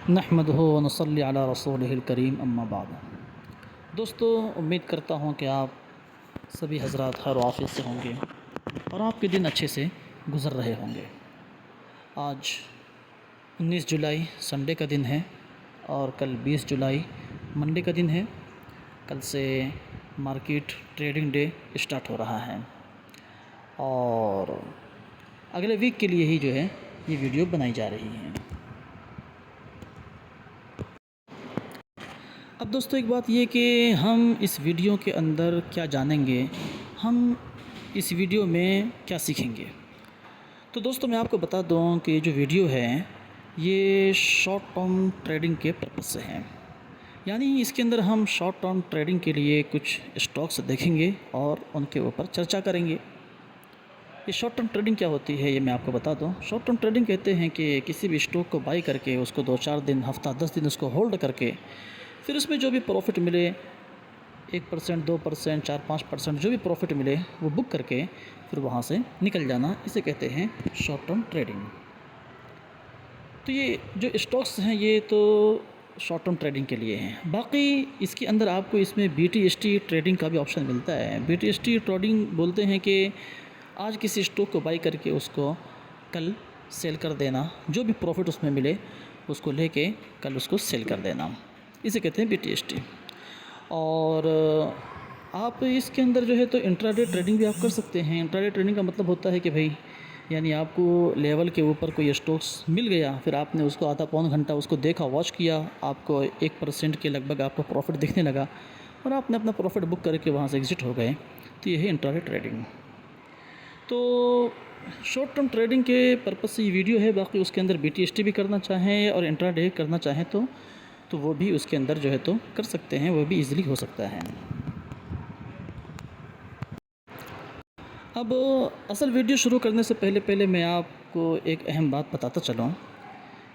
नहमदुहु व नसल्ली अला रसूलिहिल करीम अम्मा बाद। दोस्तों, उम्मीद करता हूँ कि आप सभी हज़रात खैर व आफ़ियत से होंगे और आपके दिन अच्छे से गुज़र रहे होंगे। आज 19 जुलाई संडे का दिन है और कल 20 जुलाई मंडे का दिन है। कल से मार्केट ट्रेडिंग डे स्टार्ट हो रहा है और अगले वीक के लिए ही जो है ये वीडियो बनाई जा रही है। अब दोस्तों, एक बात ये कि हम इस वीडियो के अंदर क्या जानेंगे, हम इस वीडियो में क्या सीखेंगे। तो दोस्तों, मैं आपको बता दूं कि जो वीडियो है ये शॉर्ट टर्म ट्रेडिंग के पर्पज़ से है। यानी इसके अंदर हम शॉर्ट टर्म ट्रेडिंग के लिए कुछ स्टॉक्स देखेंगे और उनके ऊपर चर्चा करेंगे। ये शॉर्ट टर्म ट्रेडिंग क्या होती है ये मैं आपको बता दूं। शॉर्ट टर्म ट्रेडिंग कहते हैं कि किसी भी स्टॉक को बाई करके उसको 2-4 दिन, हफ्ता 10 दिन उसको होल्ड करके फिर उसमें जो भी प्रॉफिट मिले 1%, 2%, 4-5% जो भी प्रॉफिट मिले वो बुक करके फिर वहाँ से निकल जाना, इसे कहते हैं शॉर्ट टर्म ट्रेडिंग। तो ये जो स्टॉक्स हैं ये तो शॉर्ट टर्म ट्रेडिंग के लिए हैं। बाकी इसके अंदर आपको इसमें BTST ट्रेडिंग का भी ऑप्शन मिलता है। BTST ट्रेडिंग बोलते हैं कि आज किसी स्टॉक को बाई करके उसको कल सेल कर देना, जो भी प्रॉफिट उसमें मिले उसको लेके कल उसको सेल कर देना, इसे कहते हैं BTST। और आप इसके अंदर जो है तो इंट्राडे ट्रेडिंग भी आप कर सकते हैं। इंट्राडे ट्रेडिंग का मतलब होता है कि भाई यानी आपको लेवल के ऊपर कोई स्टॉक्स मिल गया, फिर आपने उसको आधा पौन घंटा उसको देखा, वॉच किया, आपको 1% के लगभग आपको प्रॉफिट दिखने लगा और आपने अपना प्रॉफिट बुक करके वहाँ से एग्ज़िट हो गए। तो ये है इंट्राडे ट्रेडिंग। तो शॉर्ट टर्म ट्रेडिंग के पर्पज़ से ये वीडियो है। बाकी उसके अंदर BTST भी करना चाहें और इंट्राडे करना चाहें तो वो भी उसके अंदर जो है तो कर सकते हैं, वो भी इजीली हो सकता है। अब असल वीडियो शुरू करने से पहले मैं आपको एक अहम बात बताता चलूँ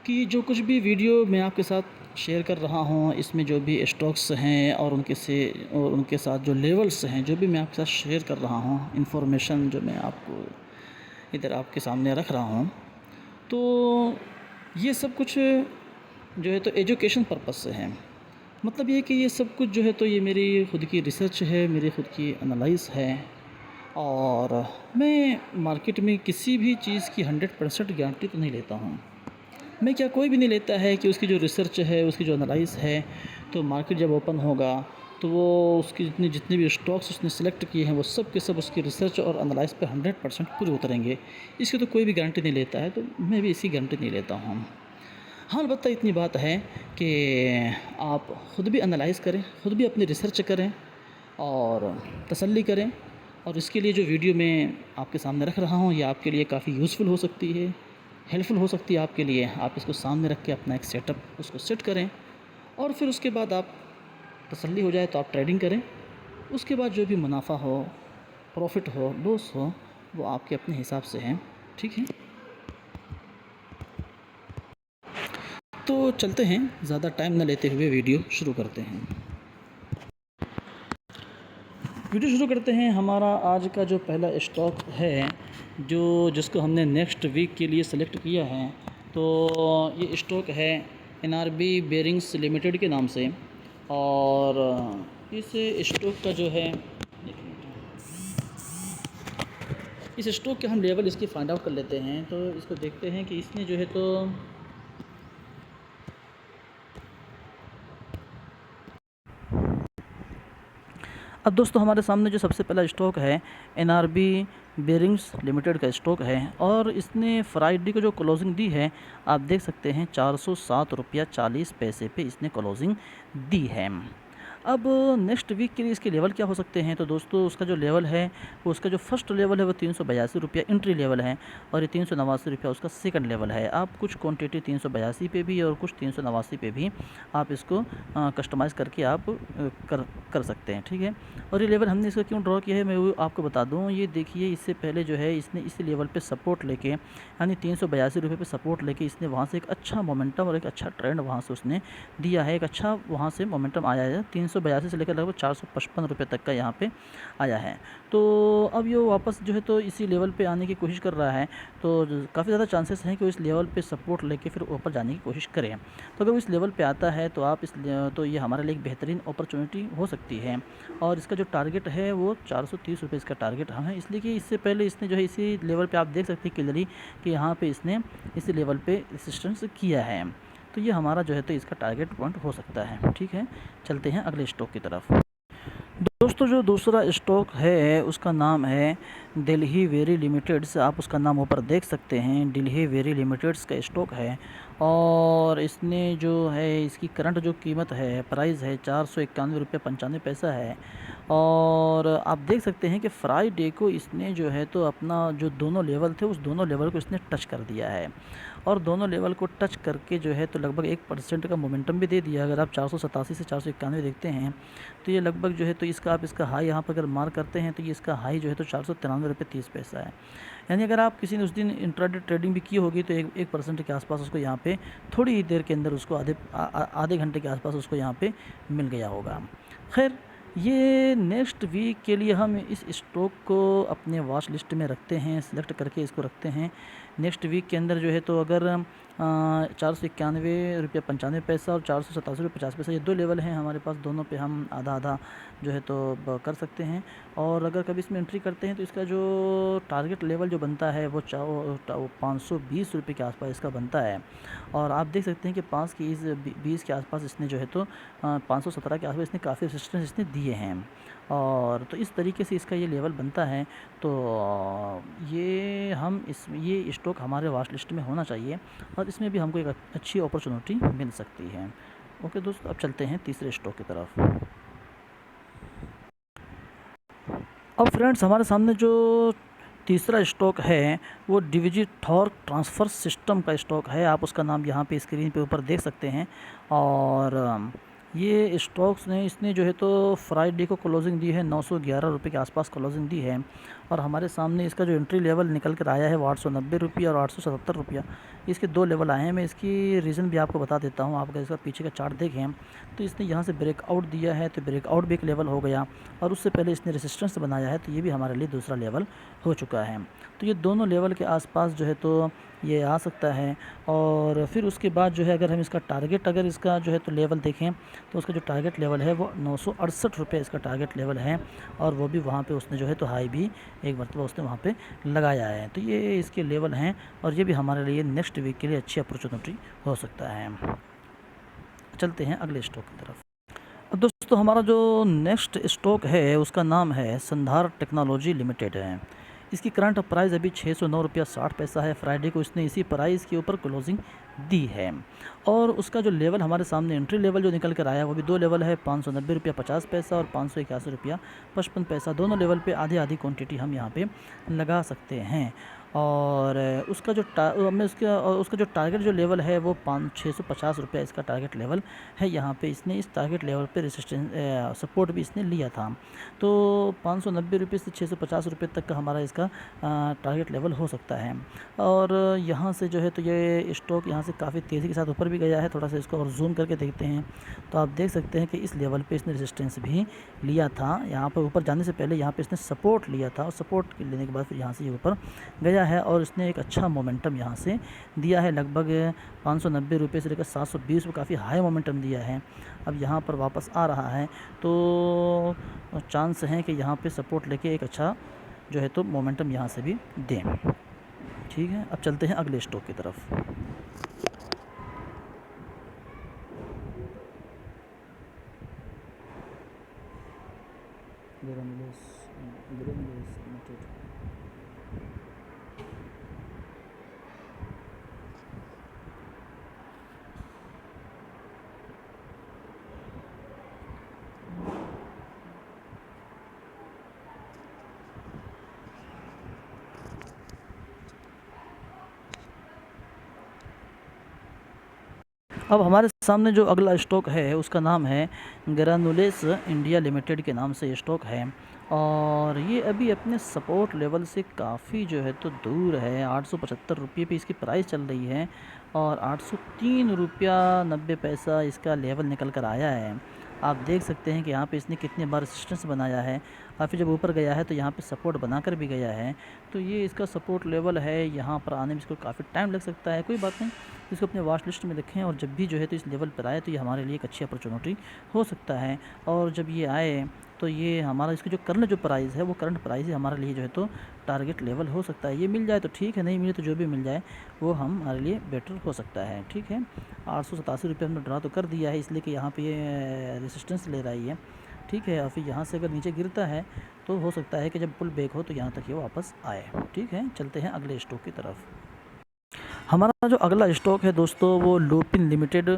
कि जो कुछ भी वीडियो मैं आपके साथ शेयर कर रहा हूँ, इसमें जो भी स्टॉक्स हैं और उनके साथ जो लेवल्स हैं, जो भी मैं आपके साथ शेयर कर रहा हूँ, इन्फॉर्मेशन जो मैं आपको इधर आपके सामने रख रहा हूँ, तो ये सब कुछ जो है तो एजुकेशन पर्पज़ से है। मतलब ये कि ये सब कुछ जो है तो ये मेरी ख़ुद की रिसर्च है, मेरी ख़ुद की एनालाइज़ है और मैं मार्केट में किसी भी चीज़ की 100% गारंटी तो नहीं लेता हूँ। मैं क्या कोई भी नहीं लेता है कि उसकी जो रिसर्च है, उसकी जो एनालाइज़ है, तो मार्केट जब ओपन होगा तो वो उसकी जितने भी स्टॉक्स उसने सेलेक्ट किए हैं वो सब के सब उसकी रिसर्च और एनालाइज़ पे 100% पूरे उतरेंगे। इसकी तो कोई भी गारंटी नहीं लेता है, तो मैं भी इसकी गारंटी नहीं लेता हूँ। हाँ, अलबत्ता इतनी बात है कि आप ख़ुद भी एनालाइज़ करें, ख़ुद भी अपनी रिसर्च करें और तसल्ली करें। और इसके लिए जो वीडियो मैं आपके सामने रख रहा हूँ ये आपके लिए काफ़ी यूज़फुल हो सकती है, हेल्पफुल हो सकती है आपके लिए। आप इसको सामने रख के अपना एक सेटअप उसको सेट करें और फिर उसके बाद आप तसल्ली हो जाए तो आप ट्रेडिंग करें। उसके बाद जो भी मुनाफा हो, प्रॉफिट हो, लॉस हो, वो आपके अपने हिसाब से हैं। ठीक है, तो चलते हैं, ज़्यादा टाइम न लेते हुए वीडियो शुरू करते हैं। वीडियो शुरू करते हैं। हमारा आज का जो पहला स्टॉक है जिसको हमने नेक्स्ट वीक के लिए सेलेक्ट किया है, तो ये स्टॉक है NRB बेयरिंग्स लिमिटेड के नाम से। और इस स्टॉक का जो है इस स्टॉक के हम लेवल इसकी फाइंड आउट कर लेते हैं। तो इसको देखते हैं कि इसने जो है तो अब दोस्तों हमारे सामने जो सबसे पहला स्टॉक है NRB बेयरिंग्स लिमिटेड का स्टॉक है और इसने फ्राइडे को जो क्लोजिंग दी है आप देख सकते हैं 407.40 रुपया पे इसने क्लोजिंग दी है। अब नेक्स्ट वीक के लिए इसके लेवल क्या हो सकते हैं, तो दोस्तों उसका जो लेवल है वो उसका जो फर्स्ट लेवल है वो 382 रुपया एंट्री लेवल है और ये 389 रुपया उसका सेकंड लेवल है। आप कुछ क्वांटिटी 382 पे भी और कुछ 389 पे भी आप इसको कस्टमाइज़ करके आप कर सकते हैं। ठीक है, और ये लेवल हमने इसका क्यों ड्रॉ किया है मैं वो आपको बता दूँ। ये देखिए, इससे पहले जो है इसने इस लेवल पर सपोर्ट लेके यानी 382 रुपये पर सपोर्ट लेके इसने वहाँ से एक अच्छा मोमेंटम और एक अच्छा ट्रेंड वहाँ से उसने दिया है, एक अच्छा वहाँ से मोमेंटम आया है। 382 से लेकर लगभग 455 रुपये तक का यहाँ पे आया है। तो अब ये वापस जो है तो इसी लेवल पे आने की कोशिश कर रहा है, तो काफ़ी ज़्यादा चांसेस हैं कि वो इस लेवल पे सपोर्ट लेके फिर ऊपर जाने की कोशिश करें। तो अगर वो इस लेवल पे आता है तो तो ये हमारे लिए एक बेहतरीन अपॉर्चुनिटी हो सकती है। और इसका जो टारगेट है वो 430 रुपये इसका टारगेट है, इसलिए कि इससे पहले इसने जो है इसी लेवल पे आप देख सकते हैं क्लियरली कि यहाँ पे इसने इसी लेवल पे रेजिस्टेंस किया है। तो ये हमारा जो है तो इसका टारगेट पॉइंट हो सकता है। ठीक है, चलते हैं अगले स्टॉक की तरफ। दोस्तों जो दूसरा स्टॉक है उसका नाम है दिल्ली वेरी लिमिटेड्स। आप उसका नाम ऊपर देख सकते हैं, दिल्ली वेरी लिमिटेड्स का स्टॉक है। और इसने जो है इसकी करंट जो कीमत है, प्राइस है 491.95 है। और आप देख सकते हैं कि फ्राइडे को इसने जो है तो अपना जो दोनों लेवल थे उस दोनों लेवल को इसने टच कर दिया है। और दोनों लेवल को टच करके जो है तो लगभग 1% का मोमेंटम भी दे दिया। अगर आप 487 से 491 देखते हैं तो ये लगभग जो है तो आप इसका हाई यहाँ पर अगर मार्क करते हैं तो ये इसका हाई जो है तो 493.30 है। यानी अगर आप किसी ने उस दिन इंट्राडे ट्रेडिंग भी की होगी तो 1% के आसपास उसको यहाँ पे थोड़ी ही देर के अंदर उसको आधे घंटे के आसपास उसको यहाँ पे मिल गया होगा। खैर, ये नेक्स्ट वीक के लिए हम इस स्टॉक को अपने वॉच लिस्ट में रखते हैं, सिलेक्ट करके इसको रखते हैं। नेक्स्ट वीक के अंदर जो है तो अगर 491.95 और 487.50 ये दो लेवल हैं हमारे पास, दोनों पे हम आधा आधा जो है तो कर सकते हैं। और अगर कभी इसमें एंट्री करते हैं तो इसका जो टारगेट लेवल जो बनता है वो 520 रुपये के आसपास इसका बनता है। और आप देख सकते हैं कि 5 के आसपास इसने जो है तो 517 के आसपास इसने काफ़ी रेजिस्टेंस इसने दिए हैं। और तो इस तरीके से इसका ये लेवल बनता है। तो ये स्टॉक हमारे वॉच लिस्ट में होना चाहिए और इसमें भी हमको एक अच्छी अपॉर्चुनिटी मिल सकती है। ओके दोस्तों, अब चलते हैं तीसरे स्टॉक की तरफ। अब फ्रेंड्स, हमारे सामने जो तीसरा स्टॉक है वो डिजिटॉर्क ट्रांसफ़र सिस्टम का स्टॉक है। आप उसका नाम यहाँ पे स्क्रीन पे ऊपर देख सकते हैं। और ये स्टॉक्स ने इसने जो है तो फ्राइडे को क्लोजिंग दी है 911 रुपये के आसपास क्लोजिंग दी है। और हमारे सामने इसका जो एंट्री लेवल निकल कर आया है वो 890 रुपये और 877 रुपया, इसके दो लेवल आए हैं। मैं इसकी रीज़न भी आपको बता देता हूँ। आप अगर इसका पीछे का चार्ट देखें तो इसने यहाँ से ब्रेकआउट दिया है, तो ब्रेकआउट भी एक लेवल हो गया। और उससे पहले इसने रेजिस्टेंस बनाया है, तो ये भी हमारे लिए दूसरा लेवल हो चुका है। तो ये दोनों लेवल के आसपास जो है तो ये आ सकता है। और फिर उसके बाद जो है अगर हम इसका टारगेट अगर इसका जो है तो लेवल देखें तो उसका जो टारगेट लेवल है वो 968 रुपये इसका टारगेट लेवल है। और वो भी वहाँ पे उसने जो है तो हाई भी एक मरतबा उसने वहाँ पे लगाया है। तो ये इसके लेवल हैं और ये भी हमारे लिए नेक्स्ट वीक के लिए अच्छी अपॉर्चुनिटी हो सकता है। चलते हैं अगले स्टॉक की तरफ। अब दोस्तों, हमारा जो नेक्स्ट स्टॉक है उसका नाम है संधार टेक्नोलॉजी लिमिटेड है। इसकी करंट प्राइस अभी 609.60 है। फ्राइडे को इसने इसी प्राइस के ऊपर क्लोजिंग दी है। और उसका जो लेवल हमारे सामने एंट्री लेवल जो निकल कर आया वो भी दो लेवल है, 590.50 और 581.55। दोनों लेवल पे आधी आधी क्वांटिटी हम यहाँ पे लगा सकते हैं। और उसका जो टारगेट जो लेवल है वो 650 रुपये इसका टारगेट लेवल है। यहाँ पे इसने इस टारगेट लेवल पे रेजिस्टेंस सपोर्ट भी इसने लिया था। तो 590 रुपये से 650 रुपये तक का हमारा इसका टारगेट लेवल हो सकता है। और यहाँ से जो है तो ये स्टॉक यहाँ से काफ़ी तेज़ी के साथ ऊपर भी गया है। थोड़ा सा इसको और जूम करके देखते हैं तो आप देख सकते हैं कि इस लेवल पे इसने रेजिस्टेंस भी लिया था। यहाँ पर ऊपर जाने से पहले यहाँ पे इसने सपोर्ट लिया था और सपोर्ट लेने के बाद फिर यहाँ से ये ऊपर गया है। और इसने एक अच्छा मोमेंटम यहाँ से दिया है, लगभग 590 रुपये से लेकर 720 रुपये, काफ़ी हाई मोमेंटम दिया है। अब यहाँ पर वापस आ रहा है तो चांस है कि यहाँ पे सपोर्ट लेके एक अच्छा जो है तो मोमेंटम यहाँ से भी दें। ठीक है, अब चलते हैं अगले स्टॉक की तरफ। अब हमारे सामने जो अगला स्टॉक है उसका नाम है ग्रैनुलेस इंडिया लिमिटेड के नाम से ये स्टॉक है। और ये अभी अपने सपोर्ट लेवल से काफ़ी जो है तो दूर है। 875 रुपये पे इसकी प्राइस चल रही है और 803 रुपया 90 पैसा इसका लेवल निकल कर आया है। आप देख सकते हैं कि यहाँ पे इसने कितने बार रेजिस्टेंस बनाया है और फिर जब ऊपर गया है तो यहाँ पे सपोर्ट बनाकर भी गया है। तो ये इसका सपोर्ट लेवल है, यहाँ पर आने में इसको काफ़ी टाइम लग सकता है, कोई बात नहीं, इसको अपने वॉच लिस्ट में रखें और जब भी जो है तो इस लेवल पर आए तो ये हमारे लिए एक अच्छी अपॉर्चुनिटी हो सकता है। और जब ये आए तो ये हमारा इसकी जो करंट जो प्राइस है वो करंट प्राइस ही हमारे लिए जो है तो टारगेट लेवल हो सकता है। ये मिल जाए तो ठीक है, नहीं मिले तो जो भी मिल जाए वो हमारे लिए बेटर हो सकता है। ठीक है, 887 हमने ड्रा तो कर दिया है, इसलिए कि यहाँ पे ये रेसिस्टेंस ले रही है। ठीक है, और फिर यहाँ से अगर नीचे गिरता है तो हो सकता है कि जब पुल बैक हो तो यहाँ तक ये वापस आए। ठीक है, चलते हैं अगले स्टॉक की तरफ। हमारा जो अगला स्टॉक है दोस्तों वो लुपिन लिमिटेड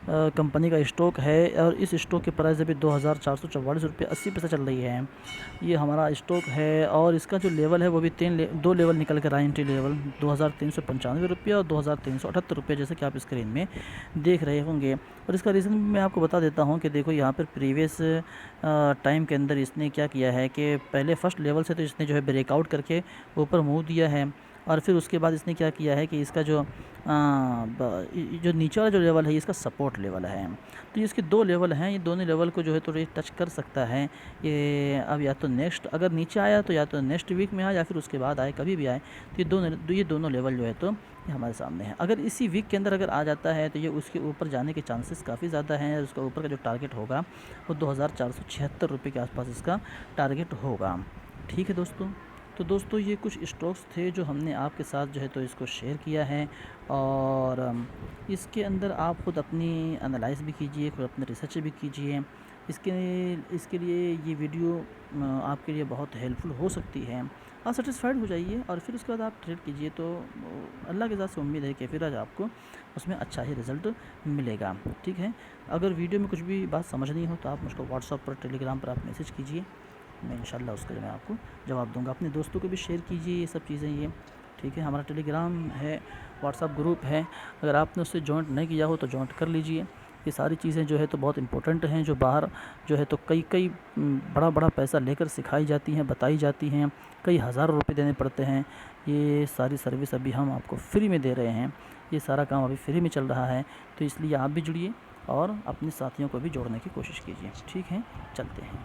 कंपनी का स्टॉक है और इस स्टॉक की प्राइस अभी 2444 रुपये 80 पैसे चल रही है। ये हमारा स्टॉक है और इसका जो लेवल है वो भी दो लेवल निकल कर आए, एंट्री लेवल 2395 रुपये और 2378 रुपये, जैसे कि आप स्क्रीन में देख रहे होंगे। और इसका रीज़न मैं आपको बता देता हूँ कि देखो यहाँ पर प्रीवियस टाइम के अंदर इसने क्या किया है कि पहले फर्स्ट लेवल से तो इसने जो है ब्रेकआउट करके ऊपर मूव दिया है और फिर उसके बाद इसने क्या किया है कि इसका जो नीचे वाला जो लेवल है इसका सपोर्ट लेवल है। तो इसके दो लेवल हैं, ये दोनों लेवल को जो है तो टच कर सकता है ये। अब या तो नेक्स्ट अगर नीचे आया तो या तो नेक्स्ट वीक में आए या फिर उसके बाद आए, कभी भी आए तो ये दोनों लेवल जो है तो ये हमारे सामने है। अगर इसी वीक के अंदर अगर आ जाता है तो ये उसके ऊपर जाने के चांसेस काफ़ी ज़्यादा हैं। उसका ऊपर का जो टारगेट होगा वो 2476 रुपये के आसपास इसका टारगेट होगा। ठीक है दोस्तों, तो दोस्तों ये कुछ स्टॉक्स थे जो हमने आपके साथ जो है तो इसको शेयर किया है और इसके अंदर आप खुद अपनी एनालाइज भी कीजिए, खुद अपने रिसर्च भी कीजिए। इसके लिए ये वीडियो आपके लिए बहुत हेल्पफुल हो सकती है। आप सेटिस्फाइड हो जाइए और फिर उसके बाद आप ट्रेड कीजिए, तो अल्लाह के साथ से उम्मीद है कि फिर आज आपको उसमें अच्छा ही रिज़ल्ट मिलेगा। ठीक है, अगर वीडियो में कुछ भी बात समझ नहीं हो तो आप मुझको व्हाट्सएप पर, टेलीग्राम पर आप मैसेज कीजिए, मैं इंशाल्लाह उसके लिए मैं आपको जवाब दूंगा। अपने दोस्तों को भी शेयर कीजिए ये सब चीज़ें ये। ठीक है, हमारा टेलीग्राम है, व्हाट्सअप ग्रुप है, अगर आपने उससे जॉइंट नहीं किया हो तो जॉइंट कर लीजिए। ये सारी चीज़ें जो है तो बहुत इंपॉर्टेंट हैं, जो बाहर जो है तो कई बड़ा बड़ा पैसा लेकर सिखाई जाती हैं, बताई जाती हैं, कई हज़ारों रुपये देने पड़ते हैं। ये सारी सर्विस अभी हम आपको फ्री में दे रहे हैं, ये सारा काम अभी फ्री में चल रहा है, तो इसलिए आप भी जुड़िए और अपने साथियों को भी जोड़ने की कोशिश कीजिए। ठीक है, चलते हैं।